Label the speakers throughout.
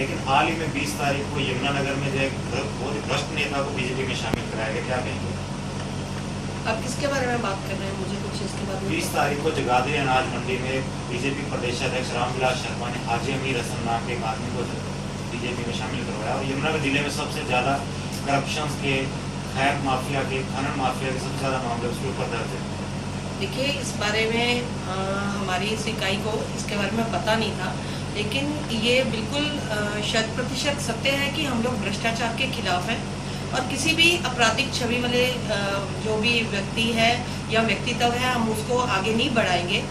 Speaker 1: लेकिन हाल ही में 20 तारीख को यमुनानगर में जो एक बहुत ही भ्रष्ट नेता को बीजेपी में शामिल कराया गया, क्या कहेंगे?
Speaker 2: अब किसके बारे में बात कर रहे हैं, मुझे कुछ इसके बारे में
Speaker 1: 20 तारीख को जगाधरी अनाज मंडी में बीजेपी प्रदेश अध्यक्ष रामविलास शर्मा ने हाजी अमीर हसन नाम के एक आदमी को बीजेपी में शामिल करवाया और यमुनानगर जिले में सबसे ज़्यादा करप्शन के, खैर माफिया के, खनन माफिया के सबसे ज़्यादा मामले उसके ऊपर दर्ज है।
Speaker 2: देखिए, इस बारे में हमारी इस इकाई को इसके बारे में पता नहीं था, लेकिन ये बिल्कुल 100% सत्य है कि हम लोग भ्रष्टाचार के खिलाफ हैं और किसी भी आपराधिक छवि वाले जो भी व्यक्ति है या व्यक्तित्व है, हम उसको आगे नहीं बढ़ाएंगे।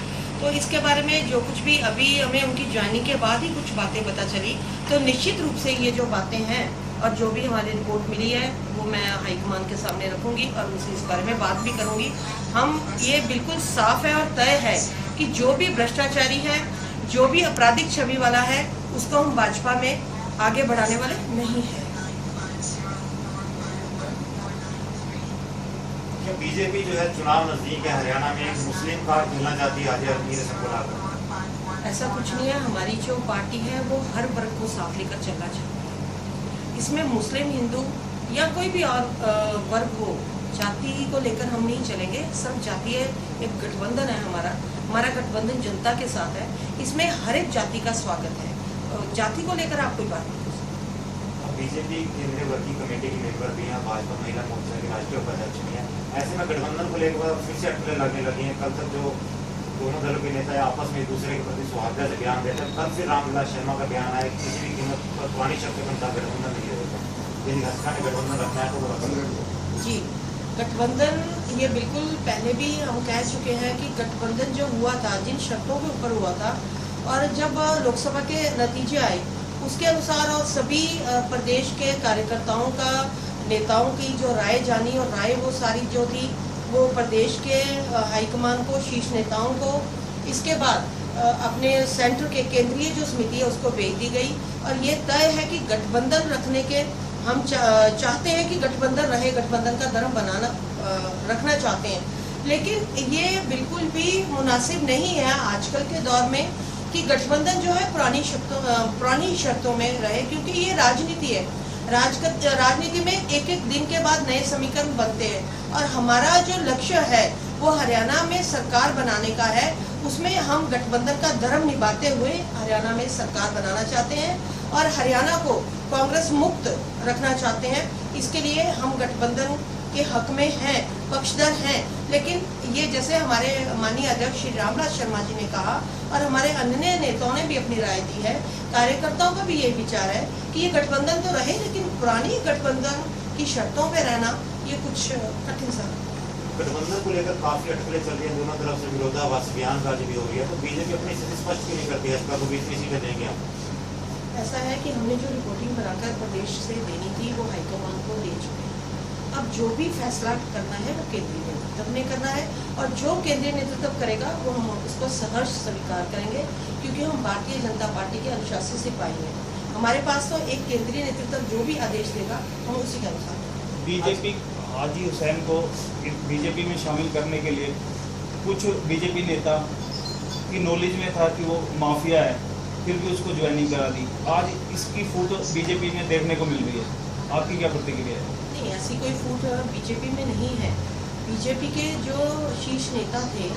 Speaker 2: तो इसके बारे में जो कुछ भी अभी हमें उनकी ज्वाइनिंग के बाद ही कुछ बातें पता चली, तो निश्चित रूप से ये जो बातें हैं और जो भी हमारी रिपोर्ट मिली है वो मैं हाईकमान के सामने रखूंगी और उनसे इस बारे में बात भी करूंगी। हम ये बिल्कुल साफ है और तय है कि जो भी भ्रष्टाचारी है, जो भी आपराधिक छवि वाला है, उसको हम भाजपा में आगे बढ़ाने वाले नहीं है।
Speaker 1: बीजेपी जो है चुनाव नजदीक है, हरियाणा में एक मुस्लिम कार्ड मिलना चाहती है हाजी अमीर हसन को लाकर।
Speaker 2: ऐसा कुछ नहीं है, हमारी जो पार्टी है वो हर वर्ग को साथ लेकर चलना चाहती है। इसमें मुस्लिम, हिंदू या कोई भी और वर्ग हो, जाति को लेकर हम नहीं चलेंगे। सब जातीय एक गठबंधन है हमारा गठबंधन जनता के साथ है। इसमें हर एक जाति का स्वागत है, जाति को लेकर आप कोई बात नहीं।
Speaker 1: बीजेपी केंद्रीय वर्किंग कमेटी की मेंबर भी हैं, भाजपा महिला मोर्चा के राष्ट्रीय उपाध्यक्ष भी हैं। ऐसे में गठबंधन को लेकर फिर से अटकलें लगने लगी हैं। कल तक जो दोनों दलों के नेता आपस में एक दूसरे के प्रति सौहार्द से बयान देते हैं, कल फिर रामविलास शर्मा का बयान आया कि किसी भी कीमत पर पुरानी शक्ति के अनुसार गठबंधन नहीं होगा। यदि हस्का ने गठबंधन रखना है तो वो रखेंगे।
Speaker 2: जी, गठबंधन ये बिल्कुल पहले भी हम कह चुके हैं कि गठबंधन जो हुआ था, जिन शर्तों के ऊपर हुआ था और जब लोकसभा के नतीजे आए उसके अनुसार और सभी प्रदेश के कार्यकर्ताओं का, नेताओं की जो राय जानी और राय वो सारी जो थी वो प्रदेश के हाईकमान को, शीर्ष नेताओं को, इसके बाद अपने सेंटर के केंद्रीय जो समिति है उसको भेज दी गई और ये तय है कि गठबंधन रखने के हम चाहते हैं कि गठबंधन रहे, गठबंधन का धर्म बनाना रखना चाहते हैं। लेकिन ये बिल्कुल भी मुनासिब नहीं है आजकल के दौर में कि गठबंधन जो है पुरानी शर्तों में रहे, क्योंकि ये राजनीति है। राजनीति में एक एक दिन के बाद नए समीकरण बनते हैं और हमारा जो लक्ष्य है वो हरियाणा में सरकार बनाने का है। उसमें हम गठबंधन का धर्म निभाते हुए हरियाणा में सरकार बनाना चाहते हैं और हरियाणा को कांग्रेस मुक्त रखना चाहते हैं। इसके लिए हम गठबंधन के हक में हैं, पक्षधर हैं। लेकिन ये जैसे हमारे माननीय अध्यक्ष श्री रामविलास शर्मा जी ने कहा और हमारे अन्य नेताओं ने भी अपनी राय दी है, कार्यकर्ताओं का भी यही विचार है कि ये गठबंधन तो रहे लेकिन पुरानी गठबंधन की शर्तों पे रहना ये कुछ कठिन सा।
Speaker 1: गठबंधन को लेकर काफी अटकलें चल रही है, दोनों तरफ से विरोधाभास बयानबाजी भी हो रही है, तो बीजेपी अपनी स्थिति स्पष्ट क्यों नहीं करती है? इसका को 20 सीटें देंगे हम।
Speaker 2: ऐसा है कि हमने जो रिपोर्टिंग बनाकर प्रदेश से देनी थी वो हाईकमान को दे चुके हैं। अब जो भी फैसला करना है वो केंद्रीय नेतृत्व ने करना है और जो केंद्रीय नेतृत्व करेगा वो हम उसको सहर्ष स्वीकार करेंगे, क्योंकि हम भारतीय जनता पार्टी के अनुशासित सिपाही हैं। हमारे पास तो एक केंद्रीय नेतृत्व जो भी आदेश देगा हम उसी के अनुसार।
Speaker 3: बीजेपी हाजी हुसैन को बीजेपी में शामिल करने के लिए कुछ बीजेपी नेता की नॉलेज में था कि वो माफिया है, फिर भी उसको ज्वाइनिंग करा दी। आज इसकी फोटो बीजेपी में देखने को मिल रही है, आपकी क्या प्रतिक्रिया है?
Speaker 2: नहीं, ऐसी कोई फूट बीजेपी में नहीं है। बीजेपी के जो शीर्ष नेता थे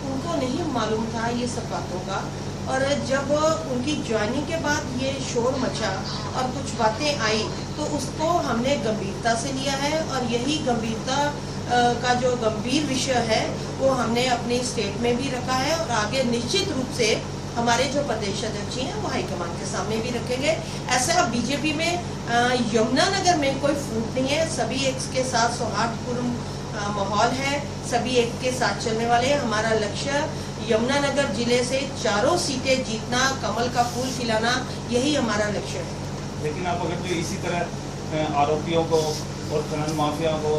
Speaker 2: उनको नहीं मालूम था ये सब बातों का, और जब उनकी ज्वाइनिंग के बाद ये शोर मचा और कुछ बातें आई तो उसको हमने गंभीरता से लिया है और यही गंभीरता का जो गंभीर विषय है वो हमने अपनी स्टेट में भी रखा है और आगे निश्चित रूप से हमारे जो प्रदेश अध्यक्ष हैं वो हाईकमान के सामने भी रखेंगे। ऐसा बीजेपी में यमुनानगर में कोई फूट नहीं है, सभी एक के साथ सौहार्दपूर्ण माहौल है, सभी एक के साथ चलने वाले हैं। हमारा लक्ष्य यमुनानगर जिले से 4 सीटें जीतना, कमल का फूल खिलाना, यही हमारा लक्ष्य है।
Speaker 3: लेकिन आप अगर जो इसी तरह आरोपियों को और खनन माफिया को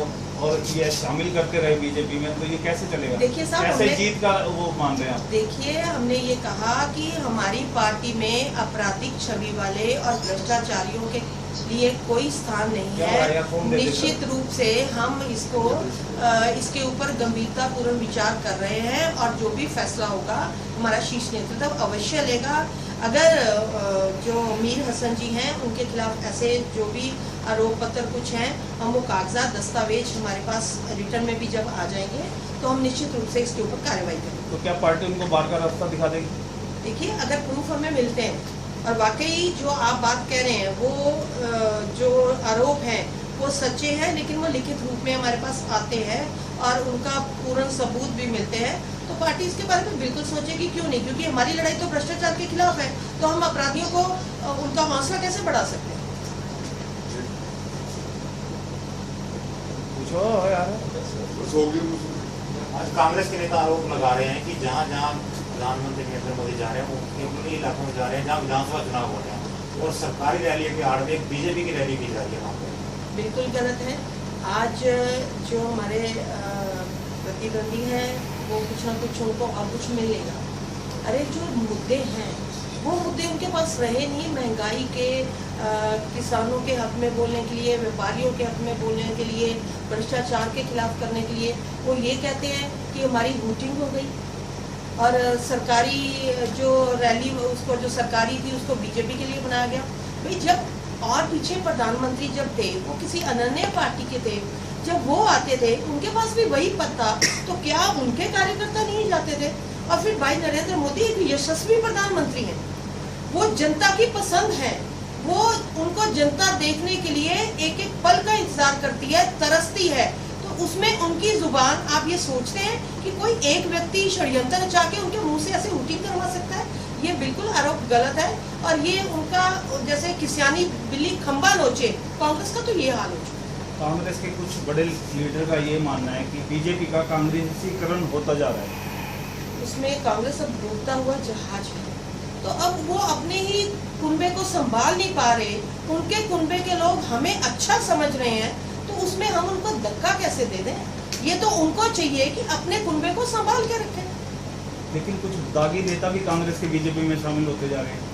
Speaker 3: और ये शामिल करते रहे बीजेपी में, तो ये कैसे चलेगा?
Speaker 2: देखिए साहब,
Speaker 3: कैसे जीत का वो मान रहे हैं आप?
Speaker 2: देखिए, हमने ये कहा कि हमारी पार्टी में आपराधिक छवि वाले और भ्रष्टाचारियों के लिए कोई स्थान नहीं है। निश्चित रूप से हम इसके ऊपर गंभीरता पूर्ण विचार कर रहे हैं और जो भी फैसला होगा हमारा शीर्ष नेतृत्व अवश्य लेगा। अगर जो अमीर हसन जी हैं, उनके खिलाफ ऐसे जो भी आरोप पत्र कुछ हैं, हम वो कागजात दस्तावेज हमारे पास रिटर्न में भी जब आ जाएंगे तो हम निश्चित रूप से इसके ऊपर कार्रवाई करेंगे।
Speaker 3: तो क्या पार्टी उनको बाहर का रास्ता दिखा देगी?
Speaker 2: देखिए, अगर प्रूफ हमें मिलते हैं और वाकई जो आप बात कह रहे हैं वो जो आरोप हैं वो सच्चे हैं, लेकिन वो लिखित रूप में हमारे पास आते हैं और उनका पूर्ण सबूत भी मिलते हैं, तो पार्टी इसके बारे में बिल्कुल सोचेगी, क्यों नहीं, क्योंकि हमारी लड़ाई तो भ्रष्टाचार के खिलाफ है, तो हम अपराधियों को उनका हौसला कैसे बढ़ा सकते हैं।
Speaker 3: पूछो यार।
Speaker 1: आज कांग्रेस के नेता आरोप लगा रहे हैं कि जहां जहां प्रधानमंत्री नरेंद्र मोदी जा रहे हैं वो उन्हीं इलाकों में जा रहे हैं जहां विधानसभा चुनाव हो रहे हैं और सरकारी रैली के आड़ में एक बीजेपी की रैली की जा रही है वहाँ पर।
Speaker 2: बिल्कुल गलत है। आज जो हमारे प्रतिद्वंदी हैं वो कुछ ना कुछ उनको और कुछ मिलेगा। अरे जो मुद्दे हैं वो मुद्दे उनके पास रहे नहीं, महंगाई के, किसानों के हक में बोलने के लिए, व्यापारियों के हक में बोलने के लिए, भ्रष्टाचार के खिलाफ करने के लिए वो ये कहते हैं कि हमारी वोटिंग हो गई और सरकारी जो रैली उसको जो सरकारी थी उसको बीजेपी के लिए बनाया गया। भाई जब और पीछे प्रधानमंत्री जब थे वो किसी अनन्य पार्टी के थे, जब वो आते थे उनके पास भी वही पद था, तो क्या उनके कार्यकर्ता नहीं जाते थे? और फिर भाई नरेंद्र मोदी एक यशस्वी प्रधानमंत्री हैं, वो जनता की पसंद है, वो उनको जनता देखने के लिए एक एक पल का इंतजार करती है, तरसती है, तो उसमें उनकी जुबान आप ये सोचते हैं कि कोई एक व्यक्ति षड्यंत्र रचा के उनके मुंह से ऐसे वोटिंग करवा सकता है? ये बिल्कुल आरोप गलत है और ये उनका जैसे किसियानी बिल्ली खंबा नोचे, कांग्रेस का तो ये हाल हो चुका है।
Speaker 3: कांग्रेस के कुछ बड़े लीडर का ये मानना है कि बीजेपी का कांग्रेसीकरण होता जा रहा है।
Speaker 2: उसमें कांग्रेस अब डूबता हुआ जहाज है, तो अब वो अपने ही कुनबे को संभाल नहीं पा रहे, उनके कुनबे के लोग हमें अच्छा समझ रहे हैं, तो उसमें हम उनको धक्का कैसे दे दें? ये तो उनको चाहिए कि अपने कुनबे को संभाल के रखें।
Speaker 3: लेकिन कुछ दागी नेता भी कांग्रेस के बीजेपी में शामिल होते जा रहे हैं।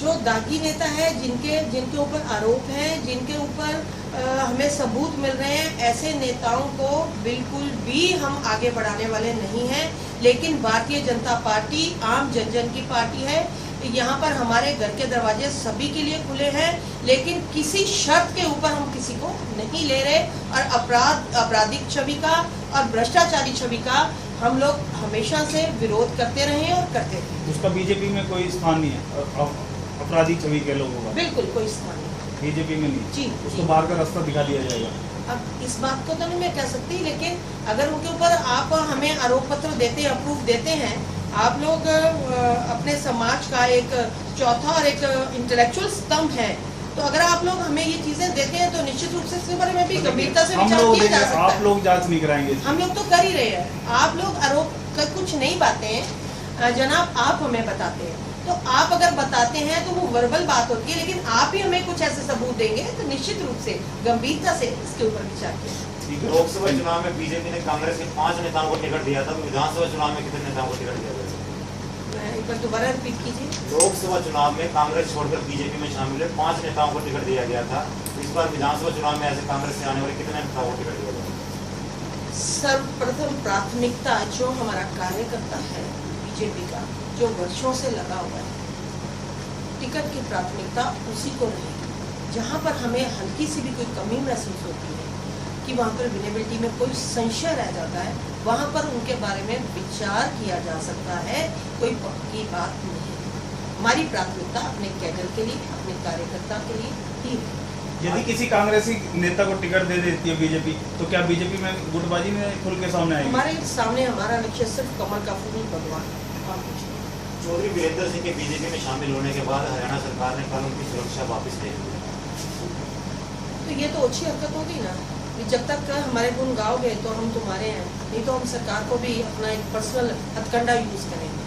Speaker 2: जो दागी नेता है, जिनके ऊपर आरोप हैं, जिनके ऊपर हमें सबूत मिल रहे हैं, ऐसे नेताओं को बिल्कुल भी हम आगे बढ़ाने वाले नहीं हैं। लेकिन भारतीय जनता पार्टी आम जन की पार्टी है, यहाँ पर हमारे घर के दरवाजे सभी के लिए खुले हैं, लेकिन किसी शर्त के ऊपर हम किसी को नहीं ले रहे और आपराधिक छवि का और भ्रष्टाचारी छवि का हम लोग हमेशा से विरोध करते रहे और करते रहे।
Speaker 3: उसका बीजेपी में कोई स्थान नहीं है, अपराधी छवि के लोगों का
Speaker 2: बिल्कुल कोई स्थान नहीं
Speaker 3: बीजेपी में नहीं।
Speaker 2: जी,
Speaker 3: उसको बाहर का रास्ता दिखा दिया जाएगा।
Speaker 2: अब इस बात को तो नहीं मैं कह सकती, लेकिन अगर उनके ऊपर आप हमें आरोप पत्र देते हैं, प्रूफ देते हैं, आप लोग अपने समाज का एक चौथा और एक इंटेलेक्चुअल स्तंभ है, तो अगर आप लोग हमें ये चीजें देते हैं तो निश्चित रूप से इसके बारे में भी गंभीरता से विचार किया जा सकता है।
Speaker 3: आप लोग जांच नहीं कराएंगे?
Speaker 2: हम लोग तो कर ही रहे हैं। आप लोग आरोप कर कुछ नहीं बातें जनाब आप हमें बताते हैं, तो आप अगर बताते हैं तो वो वर्बल बात होती है, लेकिन आप ही हमें कुछ ऐसे सबूत देंगे तो निश्चित रूप से गंभीरता से इसके ऊपर विचार किया।
Speaker 1: लोकसभा चुनाव में बीजेपी ने कांग्रेस के 5 नेताओं को टिकट दिया था, तो विधानसभा चुनाव में कितने नेताओं को टिकट दिया गया?
Speaker 2: मैं एक बार दोबारा रिपीट कीजिए।
Speaker 1: लोकसभा चुनाव में कांग्रेस छोड़कर बीजेपी में शामिल हुए 5 नेताओं को टिकट दिया गया था। इस बार विधानसभा चुनाव में ऐसे कांग्रेस से आने वाले कितने नेताओं को टिकट दिया गया?
Speaker 2: सर्वप्रथम प्राथमिकता जो हमारा कार्यकर्ता है बीजेपी का, जो वर्षों से लगा हुआ है, टिकट की प्राथमिकता उसी को रहेगी। जहाँ पर हमें हल्की सी भी कोई कमी महसूस होती है कि वहाँ पर विनेबिलिटी में कोई संशय रह जाता है, वहाँ पर उनके बारे में विचार किया जा सकता है, कोई पक्की बात नहीं है। हमारी प्राथमिकता अपने कैडर के लिए, अपने कार्यकर्ता के लिए ही है।
Speaker 3: यदि किसी कांग्रेसी नेता को टिकट दे देती है बीजेपी, तो क्या बीजेपी में गुटबाजी में खुल के सामने आएगी?
Speaker 2: हमारे सामने हमारा लक्ष्य सिर्फ कमल का फूल भगवान और कुछ नहीं।
Speaker 1: चौधरी वीरेंद्र सिंह के बीजेपी में शामिल होने के बाद हरियाणा सरकार ने कल उनकी सुरक्षा वापस ले ली।
Speaker 2: तो ये तो अच्छी हरकत होगी ना, कि जब तक हमारे गुण गाओगे तो हम तुम्हारे हैं, नहीं तो हम सरकार को भी अपना एक पर्सनल हथकंडा यूज करेंगे।